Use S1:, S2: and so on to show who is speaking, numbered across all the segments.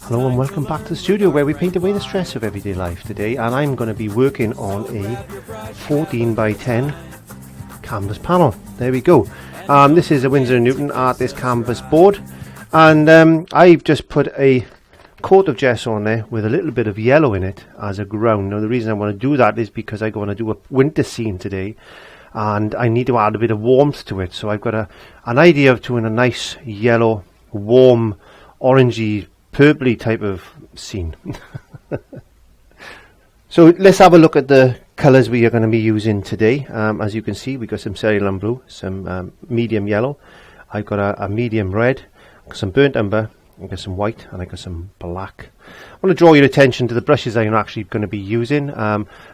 S1: Hello and welcome back to the studio where we paint away the stress of everyday life today, and I'm going to be working on a 14 by 10 canvas panel. There we go. This is a Winsor & Newton Artist canvas board, and I've just put a coat of gesso on there with a little bit of yellow in it as a ground. Now the reason I want to do that is because I want to do a winter scene today and I need to add a bit of warmth to it, so I've got an idea of doing a nice yellow, warm, orangey, purpley type of scene. So let's have a look at the colours we are going to be using today. As you can see, we've got some CERULEAN blue, some medium yellow, I've got a medium red, some burnt umber, I've got some white, and I've got some black. I want to draw your attention to the brushes I'm actually going to be using.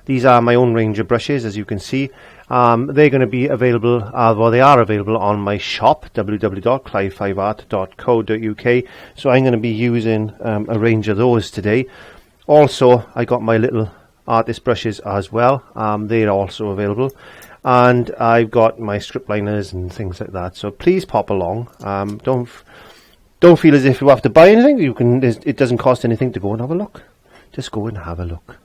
S1: These are my own range of brushes, as you can see. They're going to be available, well, they are available on my shop, www.clive5art.co.uk. So I'm going to be using a range of those today. Also, I got my little artist brushes as well. They're also available. And I've got my strip liners and things like that. So please pop along. Don't feel as if you have to buy anything. You can. It doesn't cost anything to go and have a look. Just go and have a look.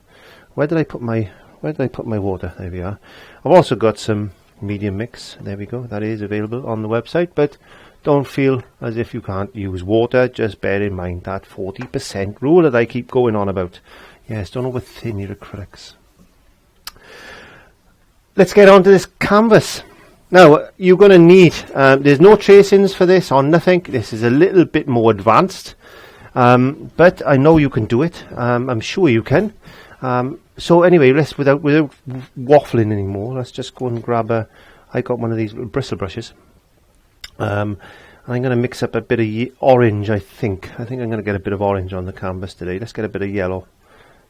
S1: Where did I put my water? There we are. I've also got some medium mix. There we go. That is available on the website. But don't feel as if you can't use water. Just bear in mind that 40% rule that I keep going on about. Yes, don't overthin your acrylics. Let's get on to this canvas. Now, you're going to need, there's no tracings for this or nothing. This is a little bit more advanced, but I know you can do it. I'm sure you can. So anyway, without waffling anymore, let's just go and grab I got one of these bristle brushes. I'm going to mix up a bit of orange, I think. I'm going to get a bit of orange on the canvas today. Let's get a bit of yellow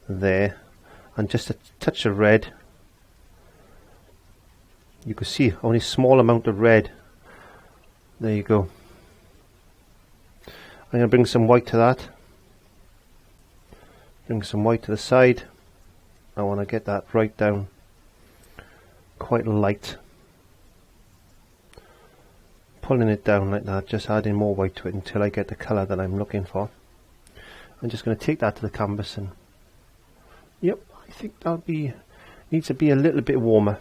S1: there, and just a touch of red. You can see only a small amount of red. There you go. I'm going to bring some white to that. Bring some white to the side. I want to get that right down quite light. Pulling it down like that, just adding more white to it until I get the colour that I'm looking for. I'm just going to take that to the canvas and yep, I think needs to be a little bit warmer.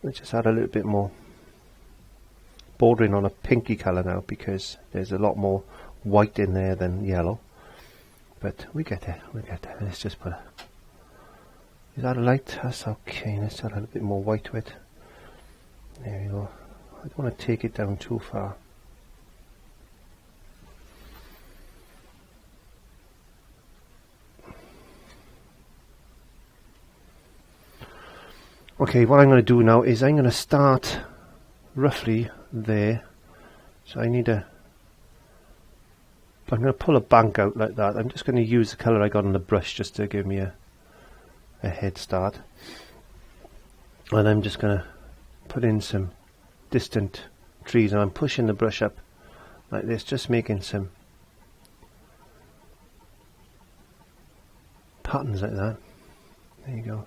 S1: Let's just add a little bit more, bordering on a pinky colour now because there's a lot more white in there than yellow. But we get there, Let's just put is that a light? That's okay. Let's add a little bit more white to it. There we go. I don't want to take it down too far. Okay, what I'm going to do now is I'm going to start roughly there. So I'm going to pull a bank out like that. I'm just going to use the colour I got on the brush just to give me a head start. And I'm just going to put in some distant trees, and I'm pushing the brush up like this, just making some patterns like that. There you go.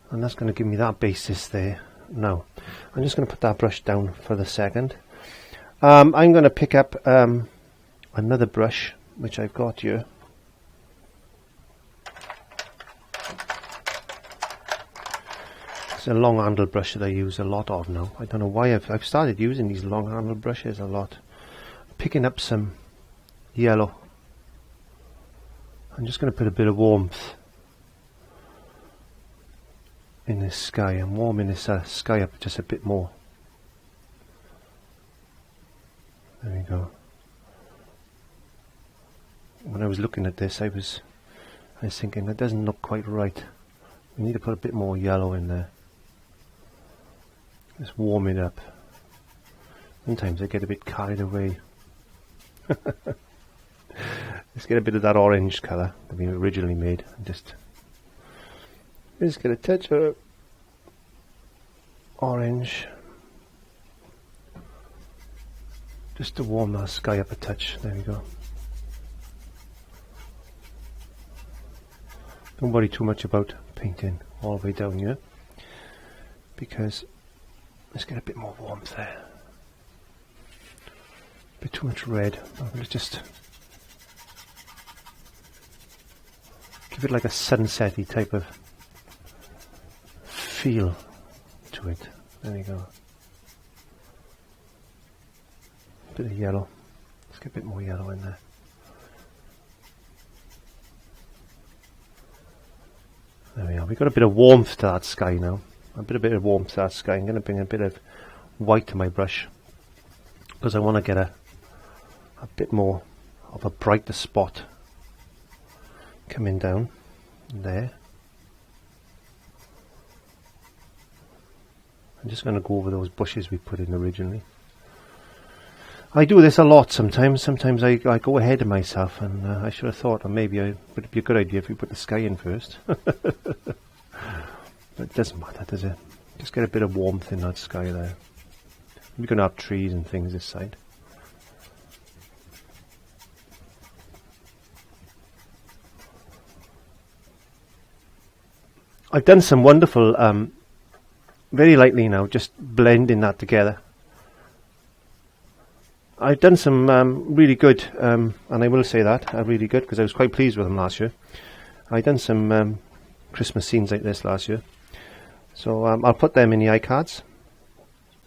S1: And that's going to give me that basis there. Now, I'm just going to put that brush down for the second. I'm going to pick up another brush, which I've got here. It's a long handled brush that I use a lot of now. I don't know why I've started using these long handled brushes a lot. Picking up some yellow. I'm just going to put a bit of warmth in this sky. I'm warming this sky up just a bit more. There we go. When I was looking at this, I was thinking that doesn't look quite right. We need to put a bit more yellow in there. Just warm it up. Sometimes I get a bit carried away. Let's get a bit of that orange colour that we originally made. Just get a touch of orange, just to warm that sky up a touch. There we go. Don't worry too much about painting all the way down here, because let's get a bit more warmth there. bit too much red. I'm going to just give it like a sunsetty type of feel to it. There we go. Bit of yellow. Let's get a bit more yellow in there. There we are. We've got a bit of warmth to that sky now. A bit of warmth to that sky. I'm going to bring a bit of white to my brush because I want to get a bit more of a brighter spot coming down there. I'm just going to go over those bushes we put in originally. I do this a lot sometimes. Sometimes I go ahead of myself, and I should have thought, or maybe it would be a good idea if we put the sky in first. But it doesn't matter, does it? Just get a bit of warmth in that sky there. We're going to have trees and things this side. I've done some wonderful, very lightly now, just blending that together. I've done some really good, and I will say that, really good, because I was quite pleased with them last year. I've done some Christmas scenes like this last year. So I'll put them in the iCards.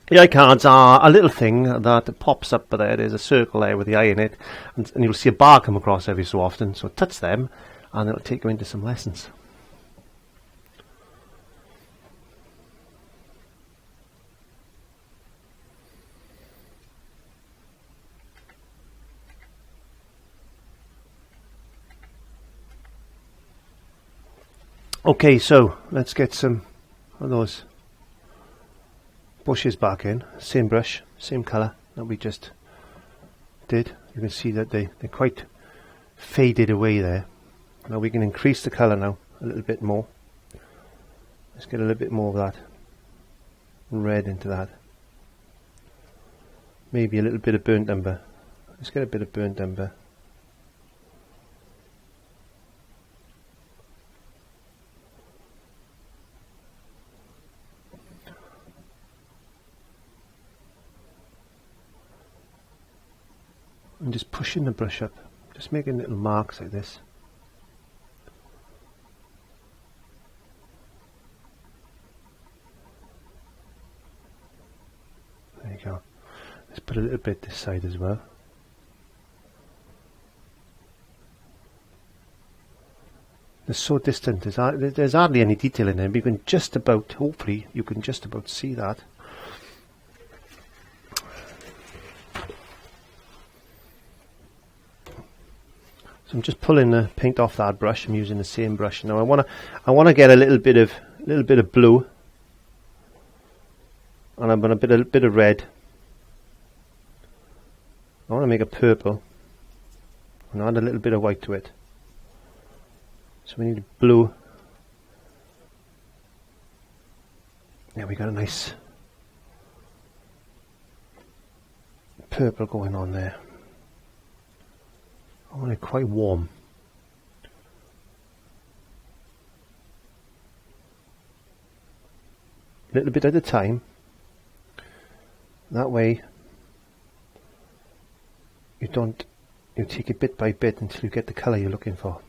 S1: The iCards are a little thing that pops up there. There's a circle there with the eye in it, and you'll see a bar come across every so often. So touch them, and it'll take you into some lessons. Okay, so let's get some of those bushes back in. Same brush, same colour that we just did. You can see that they're quite faded away there. Now we can increase the colour now a little bit more. Let's get a little bit more of that red into that. Maybe a little bit of burnt umber. Let's get a bit of burnt umber. And just pushing the brush up, just making little marks like this. There you go. Let's put a little bit this side as well. They're so distant, there's hardly any detail in them, but you can just about, hopefully, you can just about see that. So I'm just pulling the paint off that brush. I'm using the same brush now. I wanna get a little bit of blue, and I'm gonna put a bit of red. I want to make a purple, and add a little bit of white to it. So we need blue. Yeah, we got a nice purple going on there. I want it quite warm. A little bit at a time. That way you take it bit by bit until you get the colour you're looking for.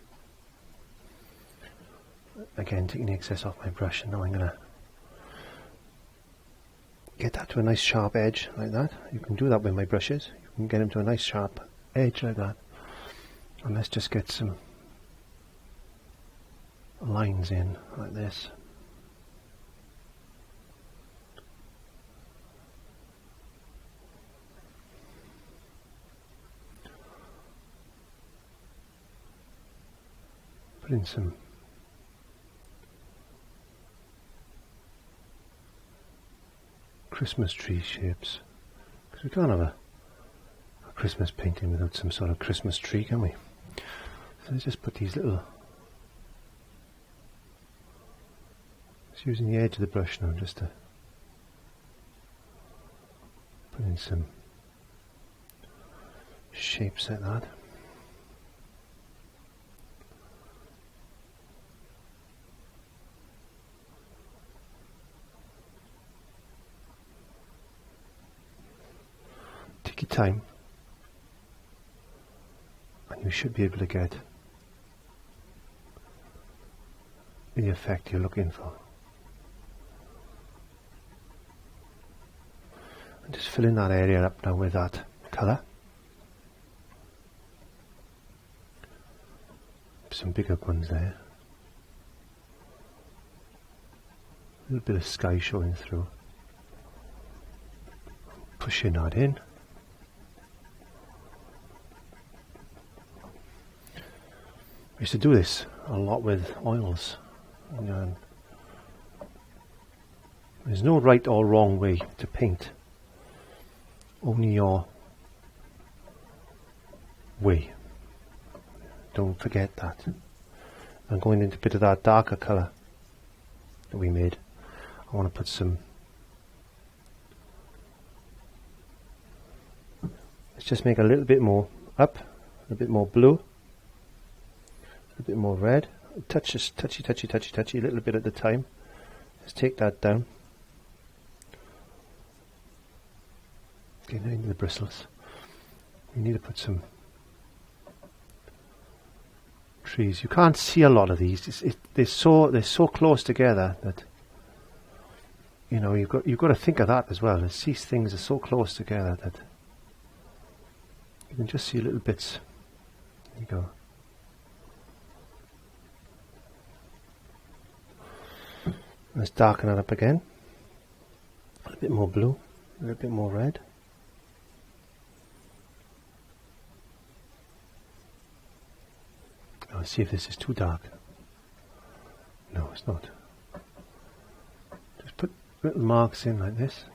S1: Again, taking the excess off my brush, and now I'm going to get that to a nice sharp edge like that. You can do that with my brushes. You can get them to a nice sharp edge like that. And let's just get some lines in like this. Put in some Christmas tree shapes, because we can't have a Christmas painting without some sort of Christmas tree, can we? So let's just put these little, just using the edge of the brush now just to put in some shapes like that. Take your time. and you should be able to get the effect you're looking for. And just filling that area up now with that colour. Some bigger ones there. A little bit of sky showing through. Pushing that in. I used to do this a lot with oils. And, there's no right or wrong way to paint. Only your way. Don't forget that. I'm going into a bit of that darker colour that we made. I want to put some, let's just make a little bit more up, a bit more blue, a bit more red, touchy, a little bit at the time. Let's take that down. Getting into the bristles. We need to put some trees. You can't see a lot of these. They're so close together that you know you've got to think of that as well. These things are so close together that you can just see little bits. There you go. Let's darken it up again. A little bit more blue, a little bit more red. Let's see if this is too dark. No, it's not. Just put little marks in like this.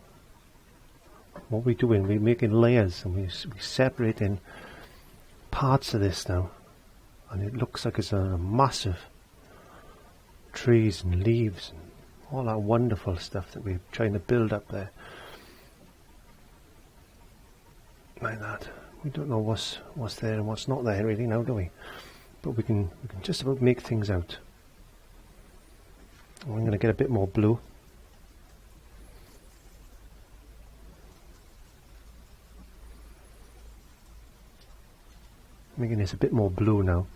S1: What we're doing, we're making layers, and we're separating parts of this now, and it looks like it's a massive trees and leaves and all that wonderful stuff that we're trying to build up there. Like that. We don't know what's there and what's not there really now, do we? But we can just about make things out. I'm going to get a bit more blue. Making this a bit more blue now.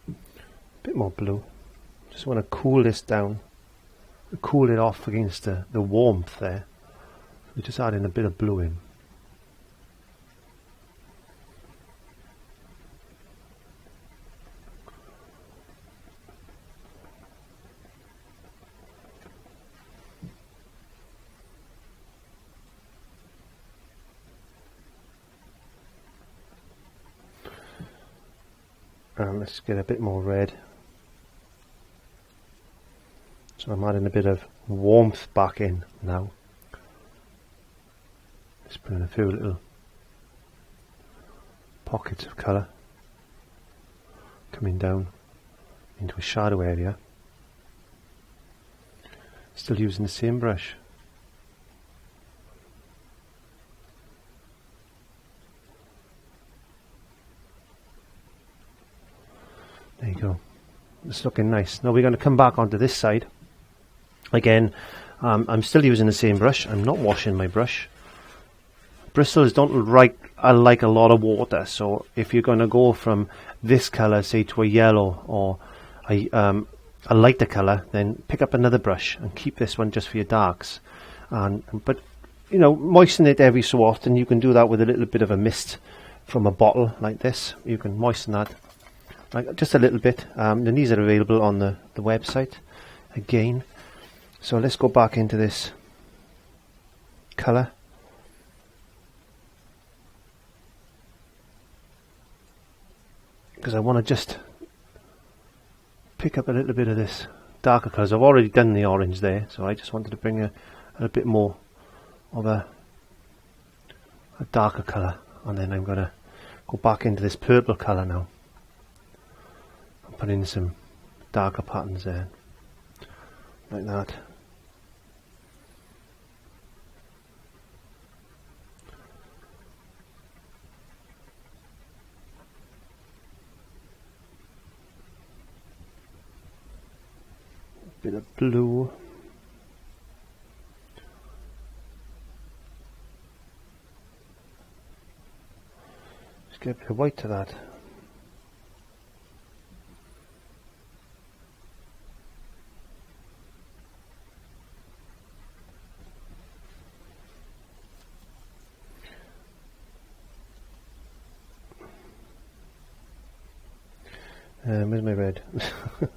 S1: A bit more blue. Just want to cool this down. Cool it off against the warmth there. We're just adding a bit of blue in. And let's get a bit more red. So I'm adding a bit of warmth back in now. Just putting a few little pockets of colour coming down into a shadow area. Still using the same brush. There you go. It's looking nice. Now we're going to come back onto this side. Again, I'm still using the same brush. I'm not washing my brush. Bristles don't like a lot of water, so if you're going to go from this colour, say, to a yellow or a lighter colour, then pick up another brush and keep this one just for your darks. But you know, moisten it every so often. You can do that with a little bit of a mist from a bottle like this. You can moisten that like just a little bit. And these are available on the website again. So let's go back into this colour. Because I want to just pick up a little bit of this darker colours. I've already done the orange there, so I just wanted to bring a bit more of a darker colour, and then I'm going to go back into this purple colour now and put in some darker patterns there, like that. Bit of blue. get a bit of white to that. Where's my red? A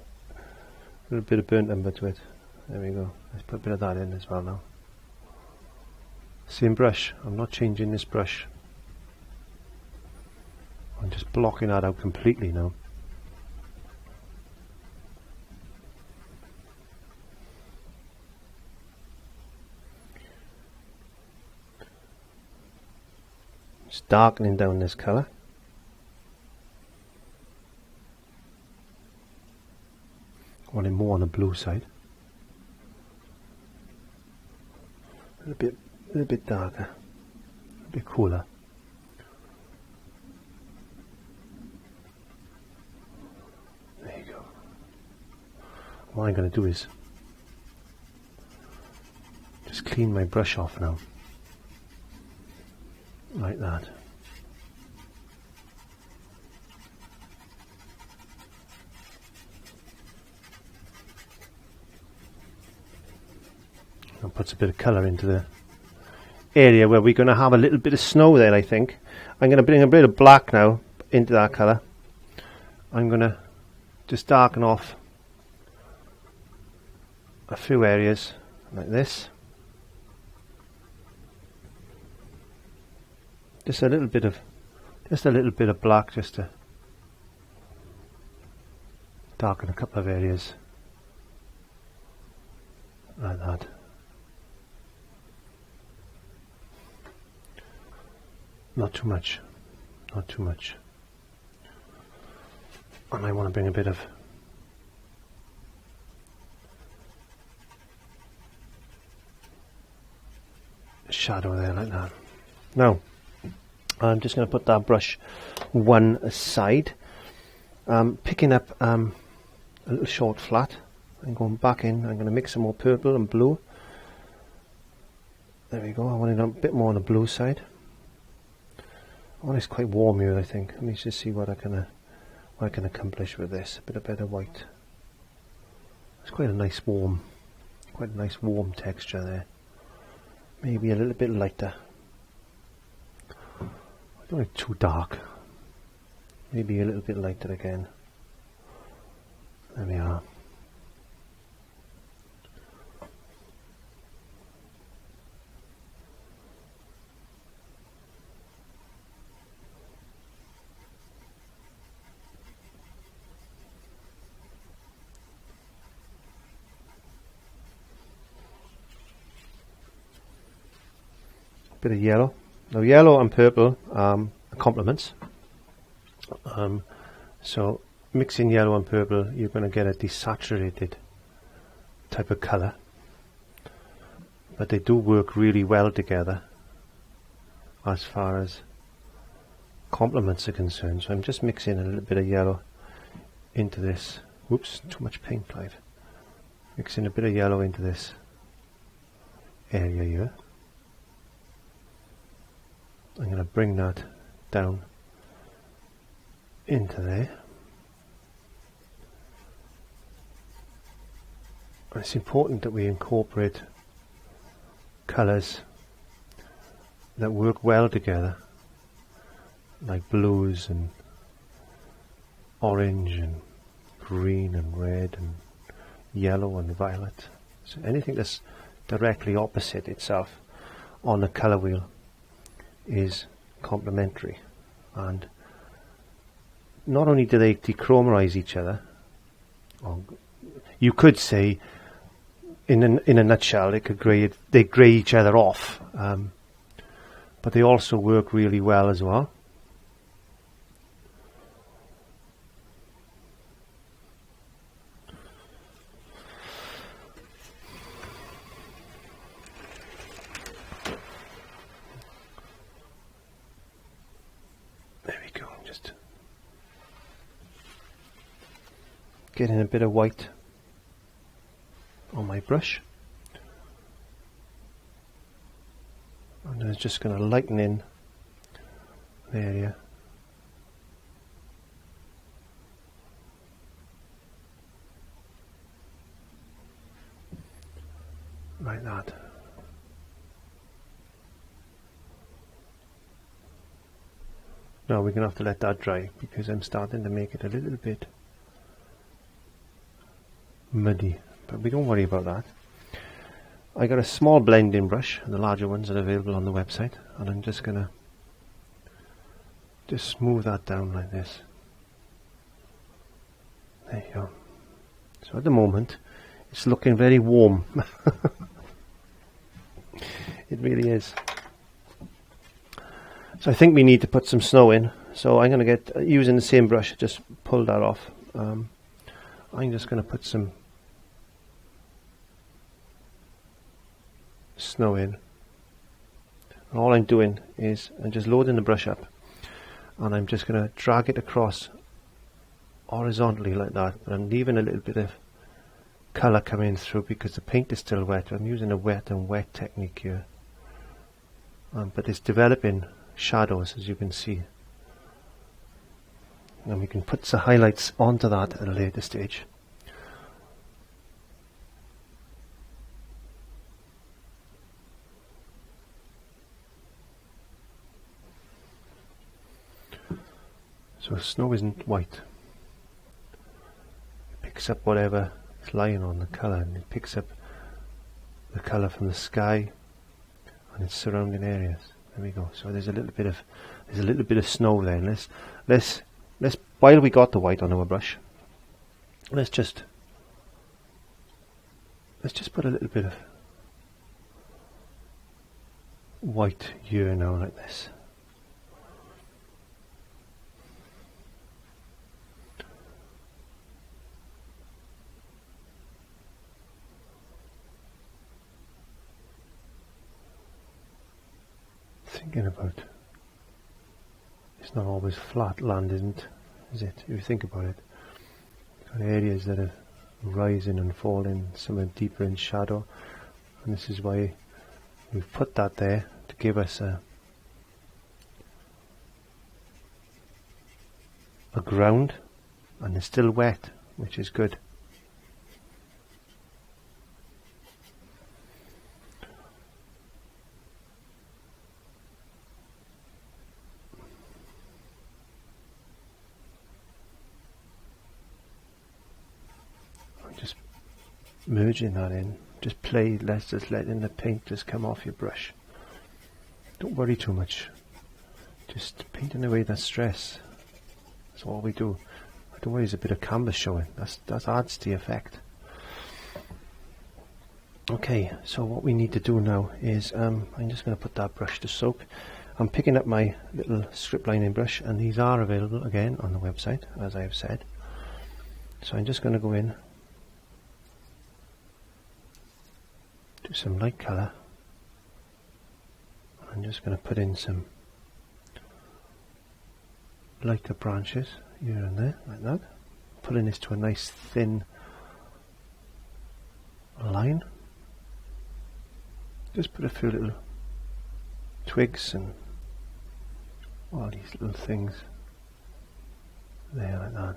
S1: little bit of burnt umber to it. There we go. Let's put a bit of that in as well now. Same brush. I'm not changing this brush. I'm just blocking that out completely now. Just darkening down this colour. I want it more on the blue side. A little bit darker, a bit cooler. There you go. What I'm going to do is just clean my brush off now, like that. And puts a bit of colour into the area where we're going to have a little bit of snow there, I think. I'm going to bring a bit of black now into that colour. I'm going to just darken off a few areas like this. Just a little bit of black, just to darken a couple of areas like that. Not too much, not too much. And I want to bring a bit of shadow there like that. Now, I'm just going to put that brush one aside. Picking up a little short flat and going back in. I'm going to mix some more purple and blue. There we go. I want it a bit more on the blue side. Oh, it's quite warm here, I think. Let me just see what I can accomplish with this. A bit of better white. It's quite a nice warm texture there. Maybe a little bit lighter. I don't want it too dark. Maybe a little bit lighter again. There we are. Bit of yellow. Now yellow and purple are complements. So mixing yellow and purple, you're going to get a desaturated type of colour. But they do work really well together as far as complements are concerned. So I'm just mixing a little bit of yellow into this. Whoops, too much paint, Clive. Mixing a bit of yellow into this area here. I'm going to bring that down into there. And it's important that we incorporate colours that work well together, like blues and orange and green and red and yellow and violet. So anything that's directly opposite itself on the colour wheel is complementary, and not only do they dechromatize each other, or you could say in a nutshell they grey each other off, but they also work really well as well. Getting a bit of white on my brush, and I'm just going to lighten in the area like that. Now we're going to have to let that dry because I'm starting to make it a little bit muddy, but we don't worry about that. I got a small blending brush, and the larger ones are available on the website, and I'm just going to just smooth that down like this. There you go. So at the moment it's looking very warm. It really is. So I think we need to put some snow in. So I'm going to get, using the same brush, just pull that off. I'm just going to put some snow in. And all I'm doing is I'm just loading the brush up, and I'm just going to drag it across horizontally like that. But I'm leaving a little bit of colour coming through because the paint is still wet. I'm using a wet and wet technique here. But it's developing shadows, as you can see, and we can put the highlights onto that at a later stage. So snow isn't white. It picks up whatever is lying on the colour, and it picks up the colour from the sky and its surrounding areas. There we go. So there's a little bit of snow there. Let's while we got the white on our brush, let's just put a little bit of white here now, like this. Thinking about, it's not always flat land, is it? If you think about it, got areas that are rising and falling, some are deeper in shadow, and this is why we've put that there to give us a ground, and it's still wet, which is good. Merging that in, just play, let's just letting the paint just come off your brush. Don't worry too much, just painting away that stress. That's all we do. Don't worry, there's a bit of canvas showing, that adds to the effect. Okay, so what we need to do now is I'm just going to put that brush to soak. I'm picking up my little strip lining brush, and these are available again on the website, as I have said. So I'm just going to go in, do some light colour. I'm just going to put in some lighter branches here and there, like that. Pulling this to a nice thin line. Just put a few little twigs and all these little things there, like that.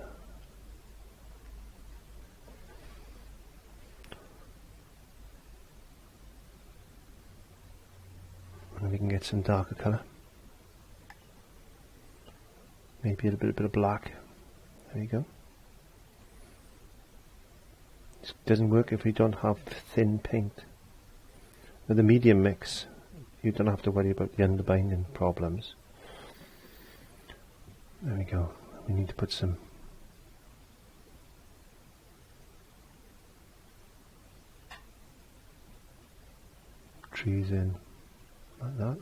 S1: And we can get some darker colour, maybe a bit of black. There you go. It doesn't work if we don't have thin paint. With the medium mix, you don't have to worry about the underbinding problems. There we go. We need to put some trees in, like that.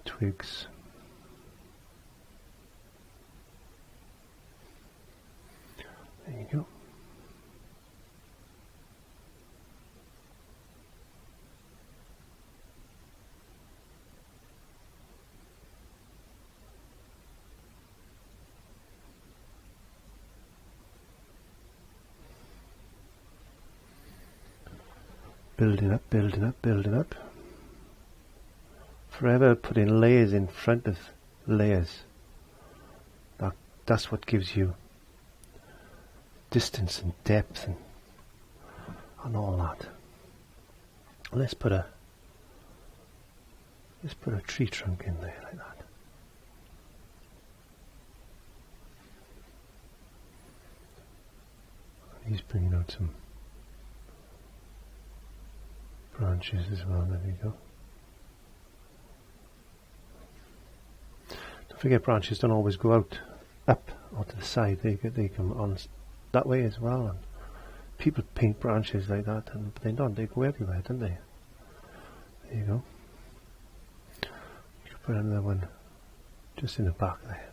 S1: Twigs. There you go. Building up, building up, building up. Forever putting layers in front of layers. That's what gives you distance and depth and all that. Let's put a tree trunk in there like that. He's bringing out some branches as well. There we go. Don't forget, branches don't always go out up or to the side. They come on that way as well. And people paint branches like that, but they don't. They go everywhere, don't they? There you go. You could put another one just in the back there,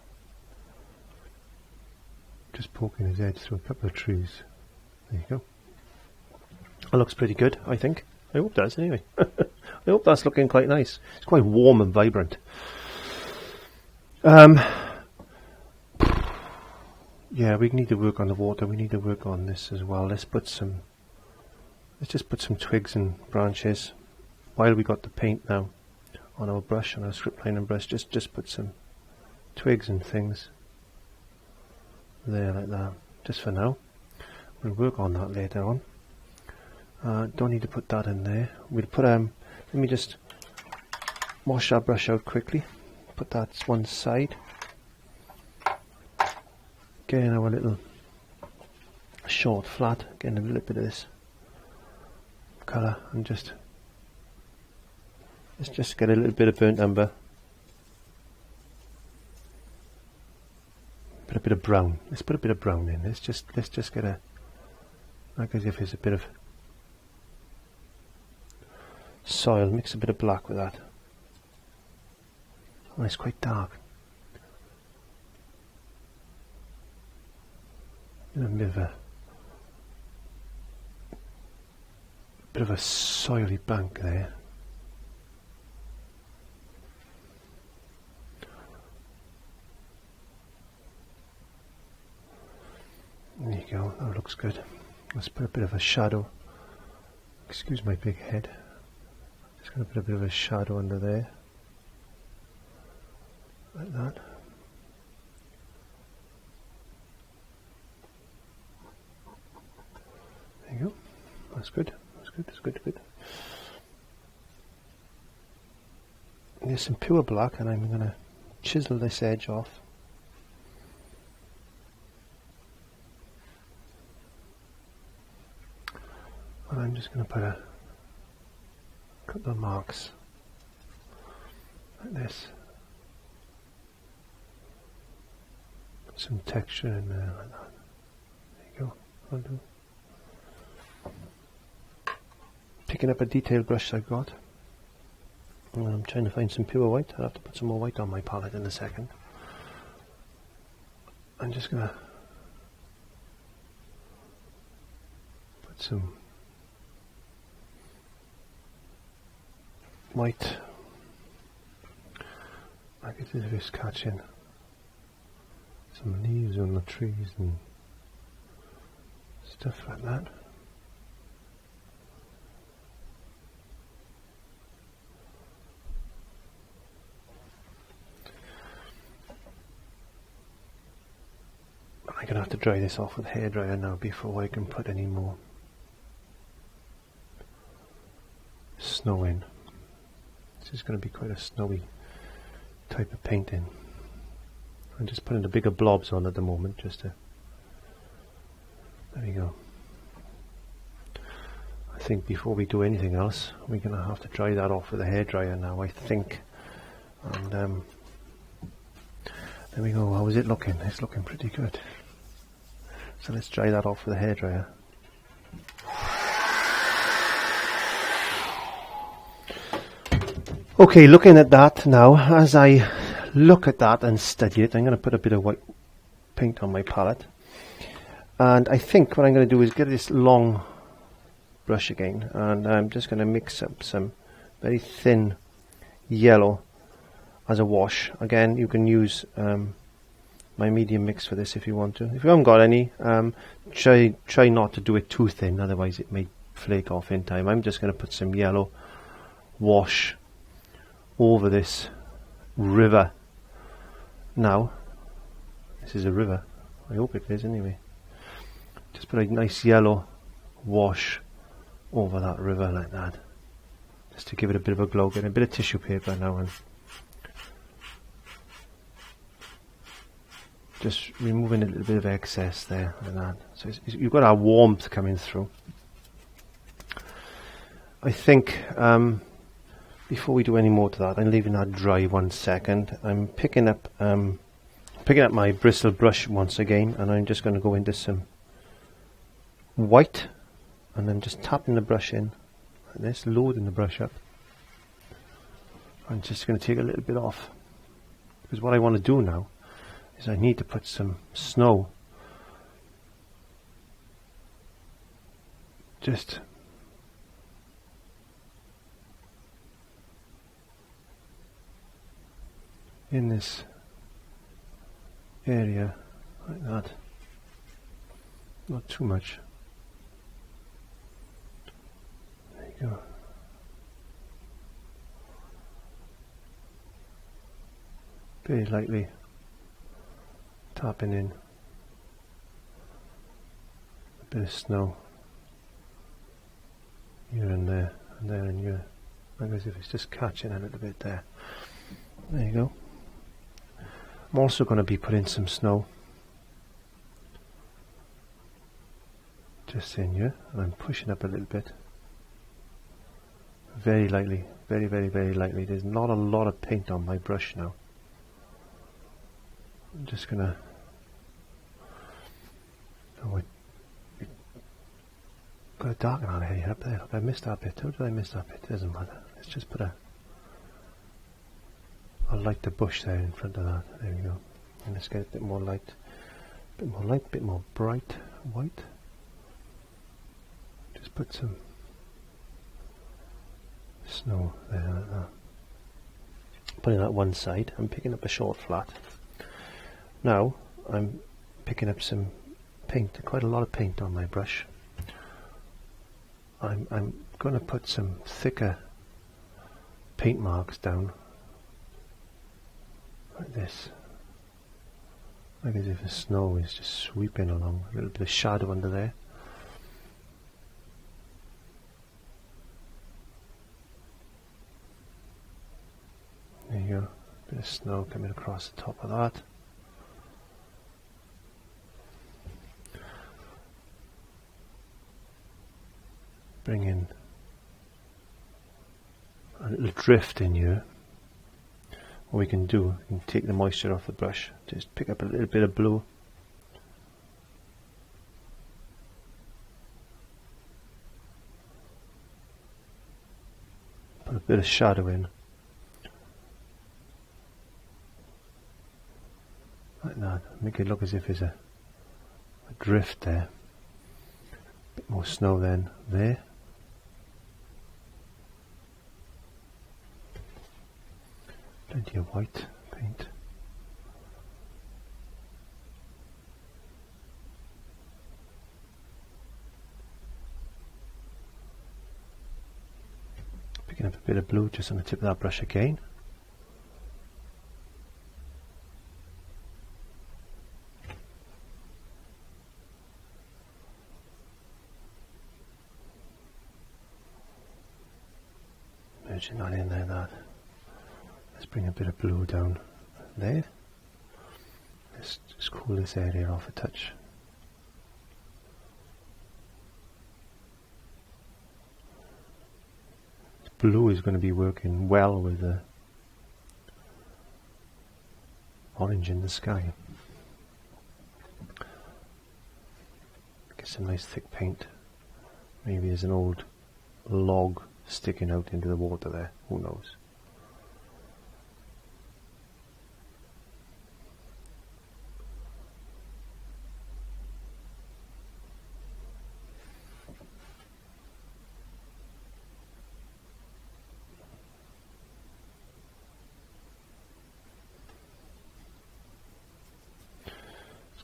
S1: just poking his edge through a couple of trees. There you go. That looks pretty good, I think. I hope it does, anyway. I hope that's looking quite nice. It's quite warm and vibrant. Yeah, we need to work on the water. We need to work on this as well. Let's just put some twigs and branches while we got the paint now on our brush, on our strip lining brush. Just put some twigs and things there like that, just for now. We'll work on that later on. Don't need to put that in there. We'll put let me just wash our brush out quickly. Put that one side. Getting our little short flat. Getting a little bit of this colour and let's just get a little bit of burnt umber. Put a bit of brown. Let's put a bit of brown in. Let's just get a, like as if there's a bit of soil. Mix a bit of black with that. Oh, it's quite dark. A bit of a soily bank there. There you go, that looks good. Let's put a bit of a shadow. Excuse my big head. Just going to put a bit of a shadow under there. Like that. There you go. That's good. That's good. That's good. Good. There's some pure black, and I'm going to chisel this edge off. And I'm just going to put a couple of marks like this. Put some texture in there like that. There you go. I'll do. Picking up a detail brush I've got. And I'm trying to find some pure white. I'll have to put some more white on my palette in a second. I'm just going to put some white, like it is this catching some leaves on the trees and stuff like that. I'm going to have to dry this off with a hairdryer now before I can put any more snow in. This is going to be quite a snowy type of painting. I'm just putting the bigger blobs on at the moment, just to, there we go. I think before we do anything else, we're going to have to dry that off with a hairdryer now, I think. And there we go. How is it looking? It's looking pretty good. So let's dry that off with a hairdryer. Okay, looking at that now, as I look at that and study it, I'm going to put a bit of white paint on my palette. And I think what I'm going to do is get this long brush again, and I'm just going to mix up some very thin yellow as a wash. Again, you can use my medium mix for this if you want to. If you haven't got any, try not to do it too thin, otherwise it may flake off in time. I'm just going to put some yellow wash over this river. Now, this is a river. I hope it is anyway. Just put a nice yellow wash over that river like that, just to give it a bit of a glow. Get a bit of tissue paper now and just removing a little bit of excess there like that. So you've got our warmth coming through. I think before we do any more to that, I'm leaving that dry 1 second. I'm picking up my bristle brush once again, and I'm just going to go into some white, and then just tapping the brush in like this, loading the brush up. I'm just going to take a little bit off, because what I want to do now is I need to put some snow just in this area like that. Not too much. There you go. Very lightly tapping in a bit of snow here and there and here, like as if it's just catching a little bit there. There you go. I'm also going to be putting some snow just in here, and I'm pushing up a little bit, very lightly, very lightly. There's not a lot of paint on my brush now. I'm just going to got a darken out area up there. Look, I missed that bit. How did I miss that bit? It doesn't matter. Let's just put I'll light the bush there in front of that. There we go. And let's get a bit more light, bit more bright white. Just put some snow there like that. Putting that one side. I'm picking up a short flat. Now I'm picking up some paint, quite a lot of paint on my brush. I'm going to put some thicker paint marks down like this, like as if the snow is just sweeping along. A little bit of shadow under there. There you go, a bit of snow coming across the top of that. Bring in a little drift in here. What we can do, we can take the moisture off the brush, just pick up a little bit of blue. Put a bit of shadow in. Like that, make it look as if there's a drift there. A bit more snow then there. Plenty of white paint. Picking up a bit of blue just on the tip of that brush again. Merging that in there, that. Let's bring a bit of blue down there. Let's just cool this area off a touch. This blue is going to be working well with the orange in the sky. Get some nice thick paint. Maybe there's an old log sticking out into the water there, who knows.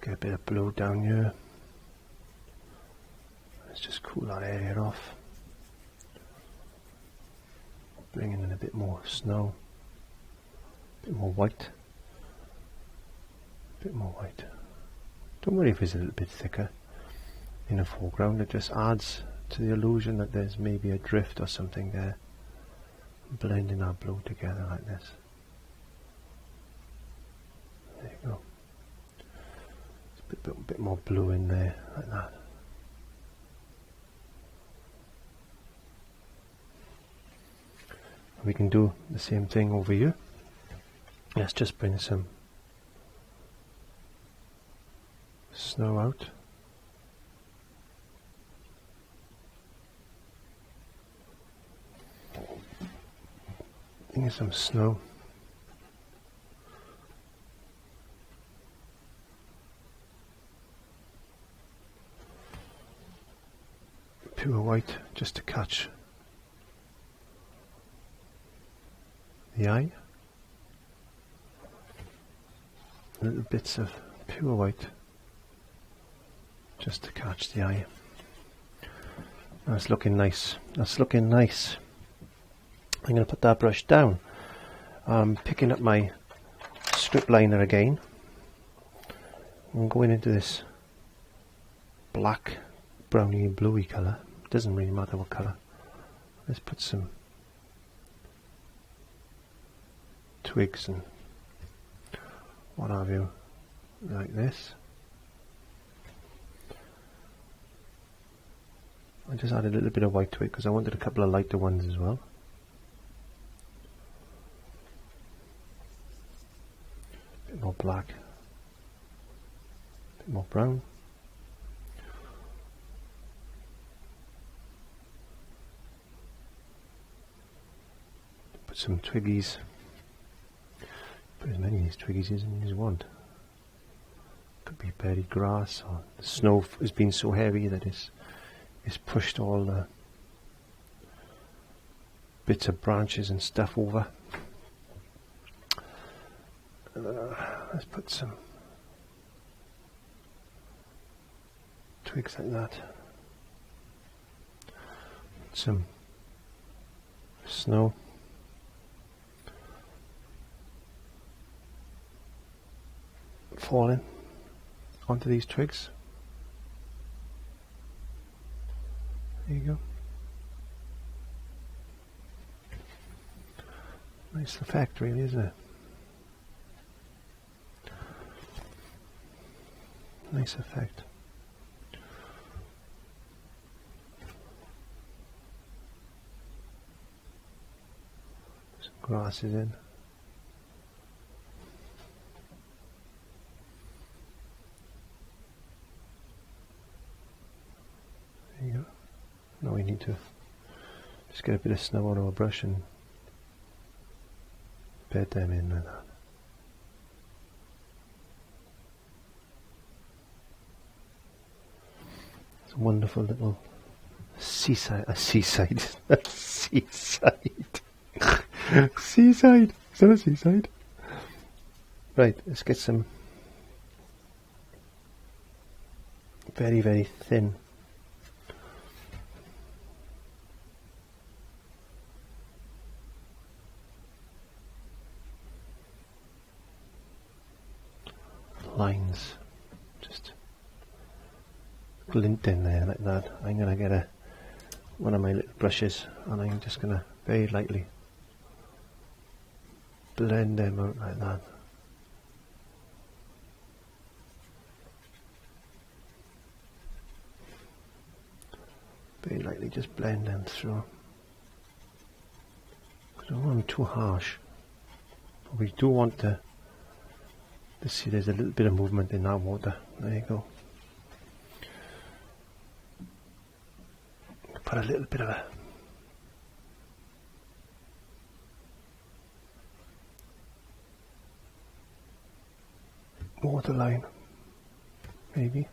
S1: Get a bit of blue down here. Let's just cool that area off. Bringing in a bit more snow, a bit more white, a bit more white. Don't worry if it's a little bit thicker. in the foreground. It just adds to the illusion that there's maybe a drift or something there. Blending our blue together like this. There you go. A bit more blue in there, like that. We can do the same thing over here. Let's just bring some snow out. Bring some snow. Pure white just to catch the eye. Little bits of pure white just to catch the eye. That's looking nice. That's looking nice. I'm going to put that brush down. I'm picking up my strip liner again. I'm going into this black, browny, bluey colour. Doesn't really matter what colour. Let's put some twigs and what have you, like this. I just added a little bit of white to it because I wanted a couple of lighter ones as well. A bit more black, a bit more brown. Put some twiggies. Put as many of these twiggies as you want. Could be buried grass, or the snow has been so heavy that it's pushed all the bits of branches and stuff over. Let's put some twigs like that. Some snow. Falling onto these twigs. There you go. Nice effect, really, isn't it? Nice effect. Some grasses in. There you go. Now we need to just get a bit of snow on our brush and bed them in like that. It's a wonderful little seaside, seaside. Is that a seaside? Right, let's get some very, very thin lines, just glint in there like that. I'm going to get one of my little brushes and I'm just going to very lightly blend them out like that. Very lightly just blend them through. I don't want them too harsh, but we do want to see there's a little bit of movement in that water. There you go. Put a little bit of a water line, maybe.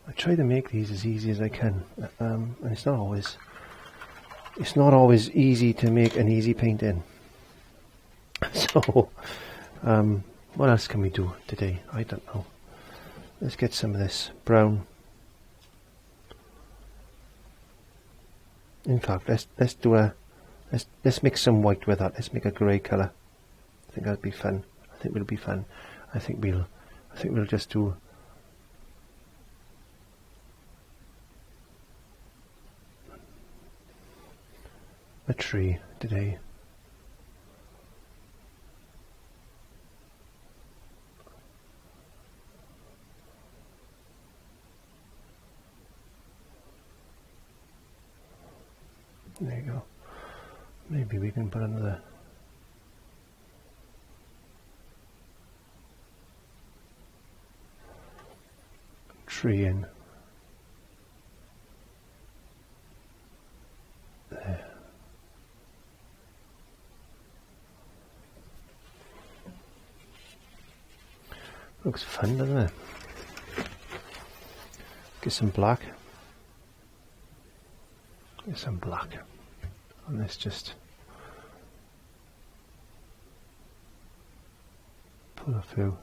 S1: I try to make these as easy as I can, and it's not always easy to make an easy painting. So, what else can we do today? I don't know. Let's get some of this brown. In fact, let's mix some white with that. Let's make a grey colour. I think that'd be fun. I think it'll be fun. I think we'll just do a tree today. There you go. Maybe we can put another tree in there. Looks fun, doesn't it? Get some black. Get some black. And let's just pull a few.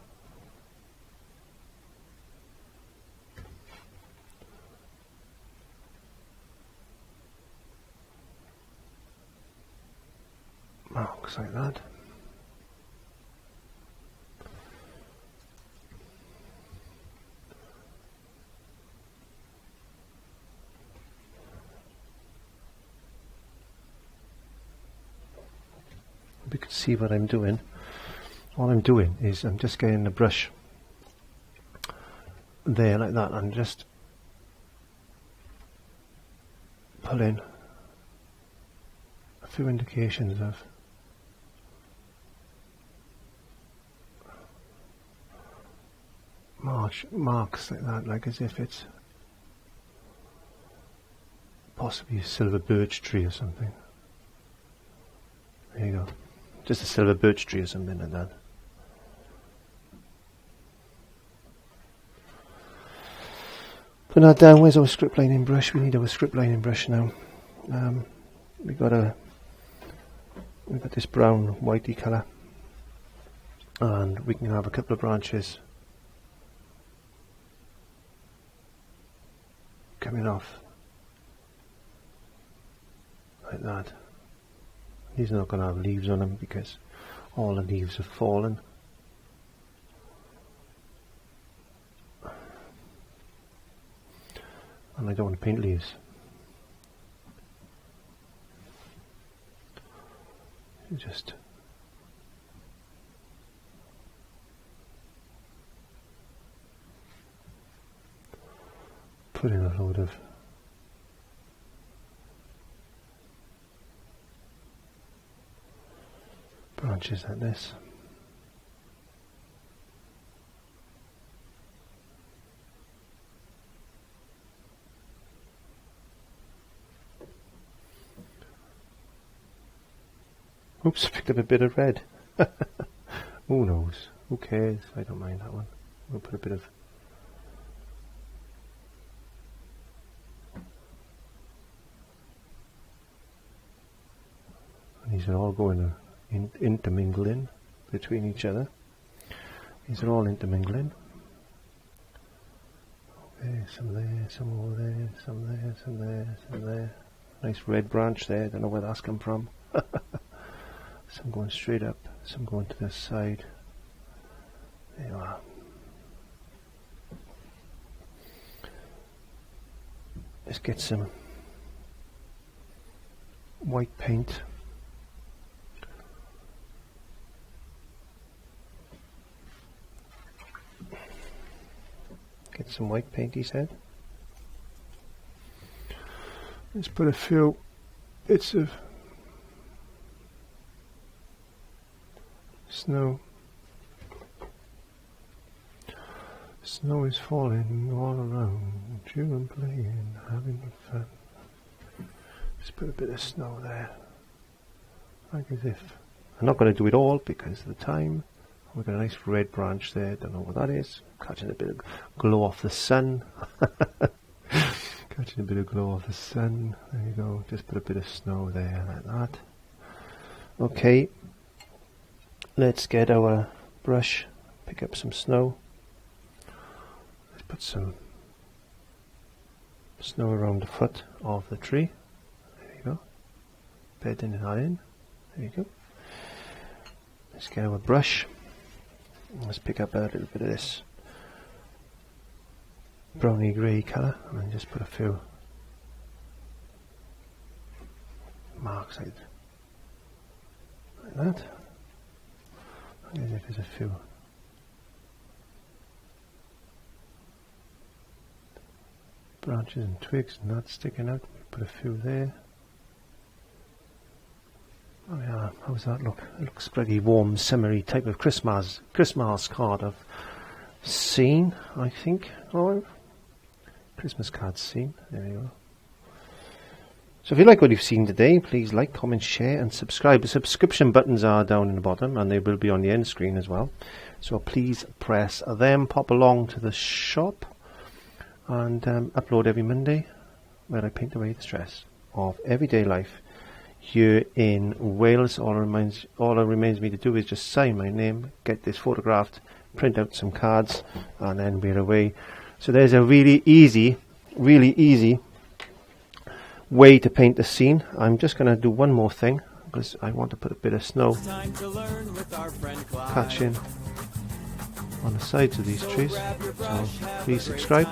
S1: Marks like that. You can see what I'm doing. All I'm doing is I'm just getting the brush there like that and just pulling a few indications of marks like that, like as if it's possibly a silver birch tree or something. There you go. Just a silver birch tree or something like that. Put that down. Where's our script lining brush? We need our script lining brush now. We've got this brown whitey colour, and we can have a couple of branches coming off like that. These are not going to have leaves on them because all the leaves have fallen. And I don't want to paint leaves. You just put in a load of branches like this. Oops, picked up a bit of red. Who knows? Who cares? I don't mind that one. We'll put a bit of and these are all going to intermingling between each other. These are all intermingling. Okay, some there, some over there, some there, some there, some there. Nice red branch there, don't know where that's come from. Some going straight up, some going to this side. There you are. Let's get some white paint. Get some white paint, he said. Let's put a few bits of snow. Snow is falling all around, children playing, having fun. Just put a bit of snow there, like as if. I'm not going to do it all because of the time. We've got a nice red branch there, don't know what that is. Catching a bit of glow off the sun. Catching a bit of glow off the sun. There you go, just put a bit of snow there, like that. Okay, let's get our brush, pick up some snow. Let's put some snow around the foot of the tree. There you go. Bedding that in. There you go. Let's get our brush. Let's pick up a little bit of this browny grey colour and just put a few marks like that. As if there's a few branches and twigs and that sticking out. Put a few there. Oh yeah, how's that look? It looks pretty warm, summery type of Christmas card I've seen, I think. Oh, Christmas card scene. There you go. So if you like what you've seen today, please like, comment, share and subscribe. The subscription buttons are down in the bottom and they will be on the end screen as well. So please press them, pop along to the shop and upload every Monday where I paint away the stress of everyday life here in Wales. All it remains me to do is just sign my name, get this photographed, print out some cards and then we're away. So there's a really easy way to paint the scene. I'm just going to do one more thing because I want to put a bit of snow catching on the sides of these trees. So please subscribe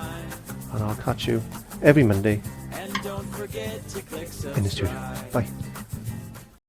S1: and I'll catch you every Monday in the studio. Bye.